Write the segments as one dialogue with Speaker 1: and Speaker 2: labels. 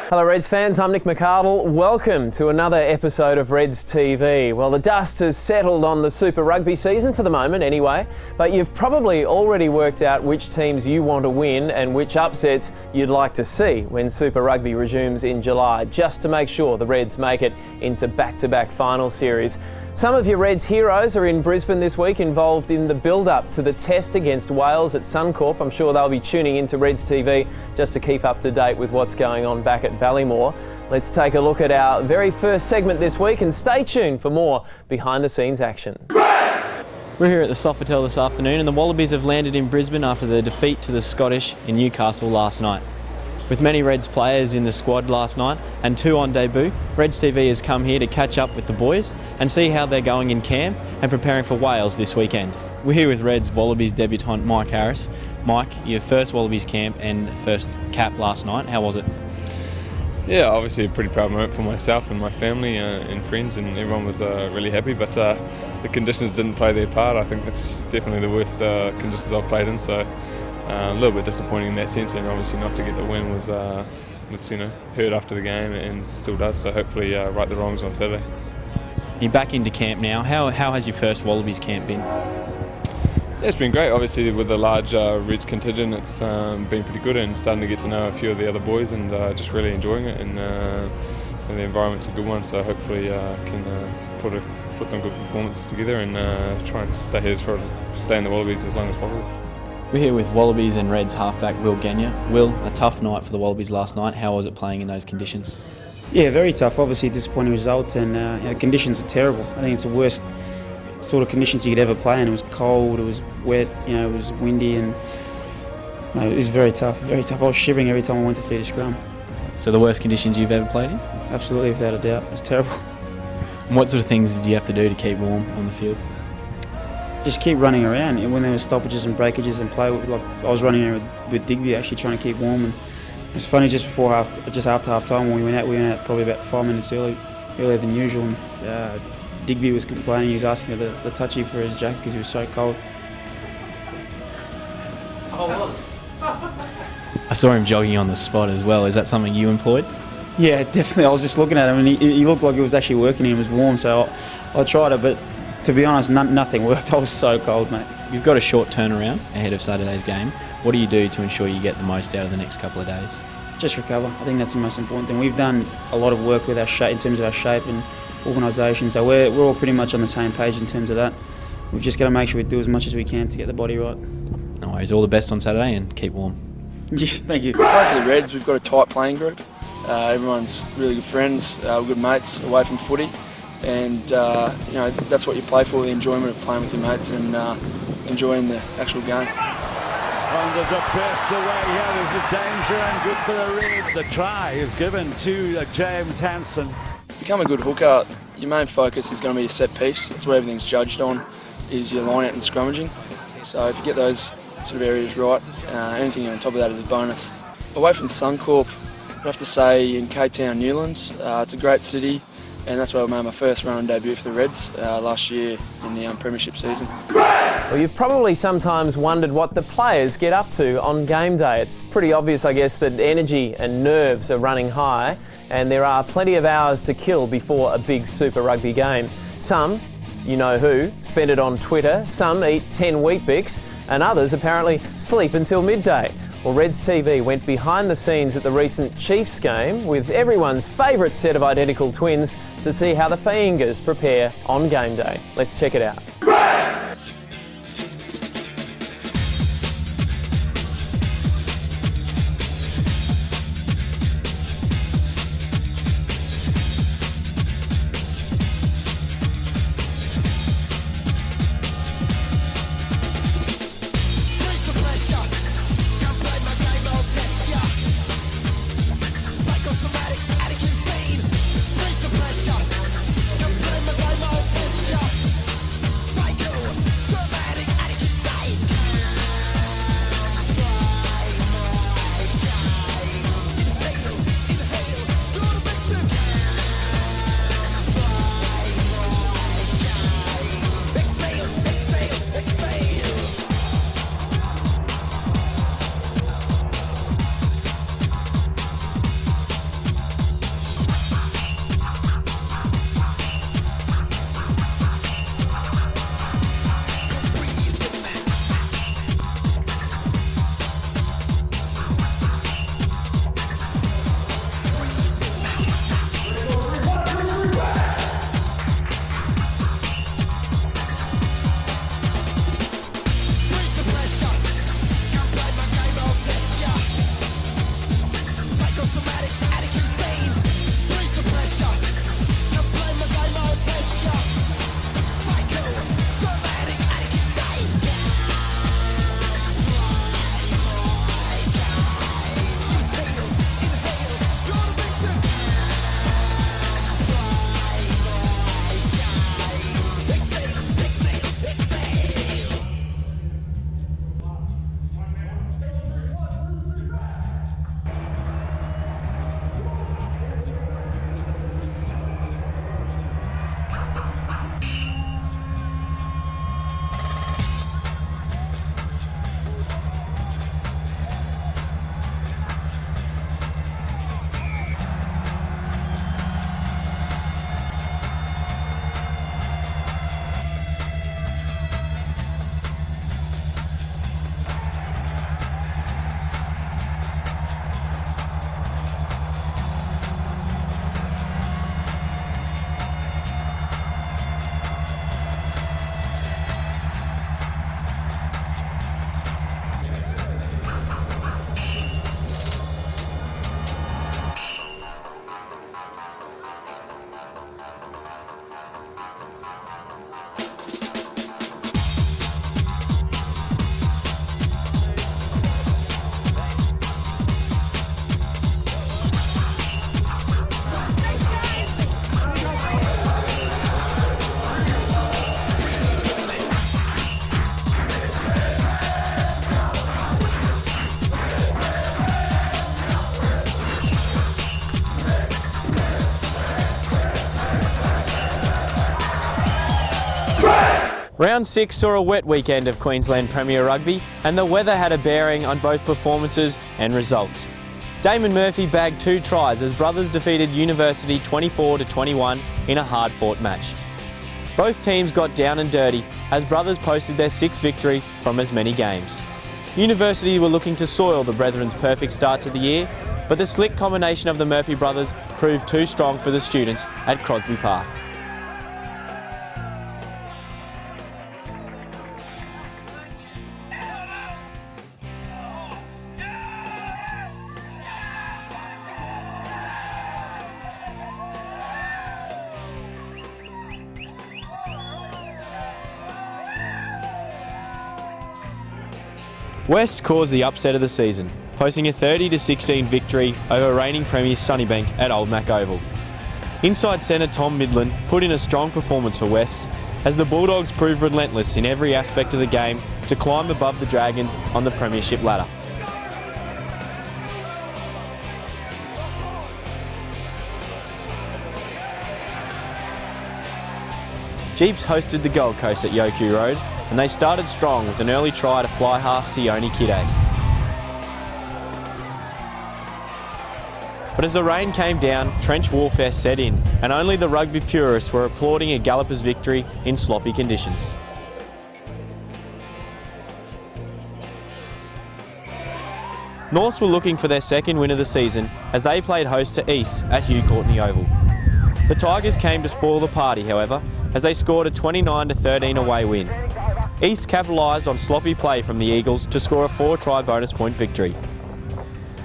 Speaker 1: Hello Reds fans, I'm Nick McArdle. Welcome to another episode of Reds TV. Well, the dust has settled on the Super Rugby season for the moment anyway, but you've probably already worked out which teams you want to win and which upsets you'd like to see when Super Rugby resumes in July, just to make sure the Reds make it into back-to-back final series. Some of your Reds heroes are in Brisbane this week, involved in the build-up to the test against Wales at Suncorp. I'm sure they'll be tuning into Reds TV just to keep up to date with what's going on back at Ballymore. Let's take a look at our very first segment this week and stay tuned for more behind-the-scenes action.
Speaker 2: We're here at the Sofitel this afternoon and the Wallabies have landed in Brisbane after their defeat to the Scottish in Newcastle last night. With many Reds players in the squad last night and two on debut, Reds TV has come here to catch up with the boys and see how they're going in camp and preparing for Wales this weekend. We're here with Reds Wallabies debutant Mike Harris. Mike, your first Wallabies camp and first cap last night, how was it?
Speaker 3: Yeah, obviously a pretty proud moment for myself and my family and friends, and everyone was really happy, but the conditions didn't play their part. I think that's definitely the worst conditions I've played in, so a little bit disappointing in that sense, and obviously not to get the win was hurt after the game and still does, so hopefully right the wrongs on Saturday.
Speaker 2: You're back into camp now. How has your first Wallabies camp been?
Speaker 3: Yeah, it's been great. Obviously with the large Reds contingent, it's been pretty good, and starting to get to know a few of the other boys and just really enjoying it, and the environment's a good one, so hopefully can put some good performances together and try and stay in the Wallabies as long as possible.
Speaker 2: We're here with Wallabies and Reds halfback Will Genya. Will, a tough night for the Wallabies last night. How was it playing in those conditions?
Speaker 4: Yeah, very tough. Obviously a disappointing result, and the conditions were terrible. I think it's the worst sort of conditions you could ever play in. It was cold, it was wet, it was windy, and it was very tough, very tough. I was shivering every time I went to feed a scrum.
Speaker 2: So the worst conditions you've ever played in?
Speaker 4: Absolutely, without a doubt. It was terrible.
Speaker 2: And what sort of things did you have to do to keep warm on the field?
Speaker 4: Just keep running around. When there were stoppages and breakages and play, like I was running around with Digby actually trying to keep warm. And it was funny, just after half time when we went out probably about 5 minutes earlier than usual. And, Digby was complaining. He was asking for the touchy for his jacket because he was so cold.
Speaker 2: I saw him jogging on the spot as well. Is that something you employed?
Speaker 4: Yeah, definitely. I was just looking at him and he looked like he was actually working and he was warm, so I tried it, but to be honest, nothing worked. I was so cold, mate.
Speaker 2: You've got a short turnaround ahead of Saturday's game. What do you do to ensure you get the most out of the next couple of days?
Speaker 4: Just recover. I think that's the most important thing. We've done a lot of work with our shape, in terms of our shape and organisation, so we're all pretty much on the same page in terms of that. We've just got to make sure we do as much as we can to get the body right.
Speaker 2: No worries. All the best on Saturday and keep warm.
Speaker 4: Yeah, thank you.
Speaker 5: Playing for the Reds, we've got a tight playing group. Everyone's really good friends, we're good mates away from footy, and that's what you play for, the enjoyment of playing with your mates and enjoying the actual game.
Speaker 6: Under the burst away here, there's a danger and good for the Reds. The try is given to James Hansen.
Speaker 5: To become a good hooker, your main focus is going to be your set piece. That's where everything's judged on, is your line out and scrummaging. So if you get those sort of areas right, anything on top of that is a bonus. Away from Suncorp, I'd have to say in Cape Town, Newlands. It's a great city, and that's where I made my first run and debut for the Reds last year in the Premiership season.
Speaker 1: Well, you've probably sometimes wondered what the players get up to on game day. It's pretty obvious, I guess, that energy and nerves are running high, and there are plenty of hours to kill before a big Super Rugby game. Some, you know who, spend it on Twitter, some eat 10 Weet-Bix, and others apparently sleep until midday. Well, Reds TV went behind the scenes at the recent Chiefs game with everyone's favourite set of identical twins to see how the Faingaas prepare on game day. Let's check it out.
Speaker 2: Round 6 saw a wet weekend of Queensland Premier Rugby, and the weather had a bearing on both performances and results. Damon Murphy bagged 2 tries as Brothers defeated University 24-21 in a hard-fought match. Both teams got down and dirty as Brothers posted their 6th victory from as many games. University were looking to soil the Brethren's perfect start to the year, but the slick combination of the Murphy brothers proved too strong for the students at Crosby Park. West caused the upset of the season, posting a 30-16 victory over reigning premiers Sunnybank at Old Mac Oval. Inside centre Tom Midland put in a strong performance for West, as the Bulldogs proved relentless in every aspect of the game to climb above the Dragons on the premiership ladder. Jeeps hosted the Gold Coast at Yoku Road, and they started strong with an early try to fly half Sione Kide. But as the rain came down, trench warfare set in, and only the rugby purists were applauding a Gallopers victory in sloppy conditions. Norths were looking for their second win of the season as they played host to East at Hugh Courtney Oval. The Tigers came to spoil the party, however, as they scored a 29-13 away win. East capitalised on sloppy play from the Eagles to score a 4-try bonus point victory.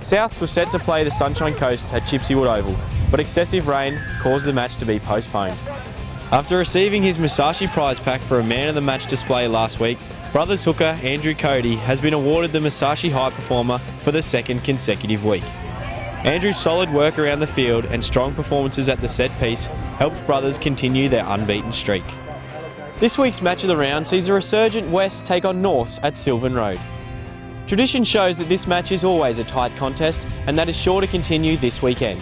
Speaker 2: Souths were set to play the Sunshine Coast at Chipseywood Oval, but excessive rain caused the match to be postponed. After receiving his Musashi prize pack for a man of the match display last week, Brothers hooker Andrew Cody has been awarded the Musashi High Performer for the 2nd consecutive week. Andrew's solid work around the field and strong performances at the set piece helped Brothers continue their unbeaten streak. This week's match of the round sees a resurgent West take on Norths at Sylvan Road. Tradition shows that this match is always a tight contest, and that is sure to continue this weekend.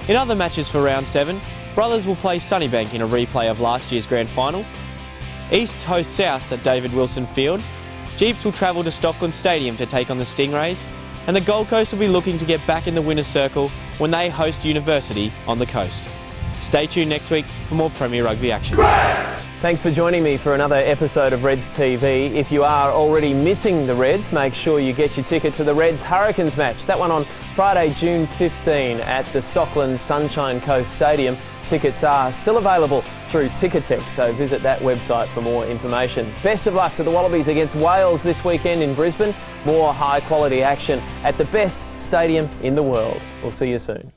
Speaker 2: In other matches for round 7, Brothers will play Sunnybank in a replay of last year's grand final. East host Souths at David Wilson Field. Jeeps will travel to Stockland Stadium to take on the Stingrays, and the Gold Coast will be looking to get back in the winner's circle when they host University on the coast. Stay tuned next week for more Premier Rugby action.
Speaker 1: Thanks for joining me for another episode of Reds TV. If you are already missing the Reds, make sure you get your ticket to the Reds Hurricanes match. That one on Friday, June 15 at the Stockland Sunshine Coast Stadium. Tickets are still available through Ticketek, so visit that website for more information. Best of luck to the Wallabies against Wales this weekend in Brisbane. More high quality action at the best stadium in the world. We'll see you soon.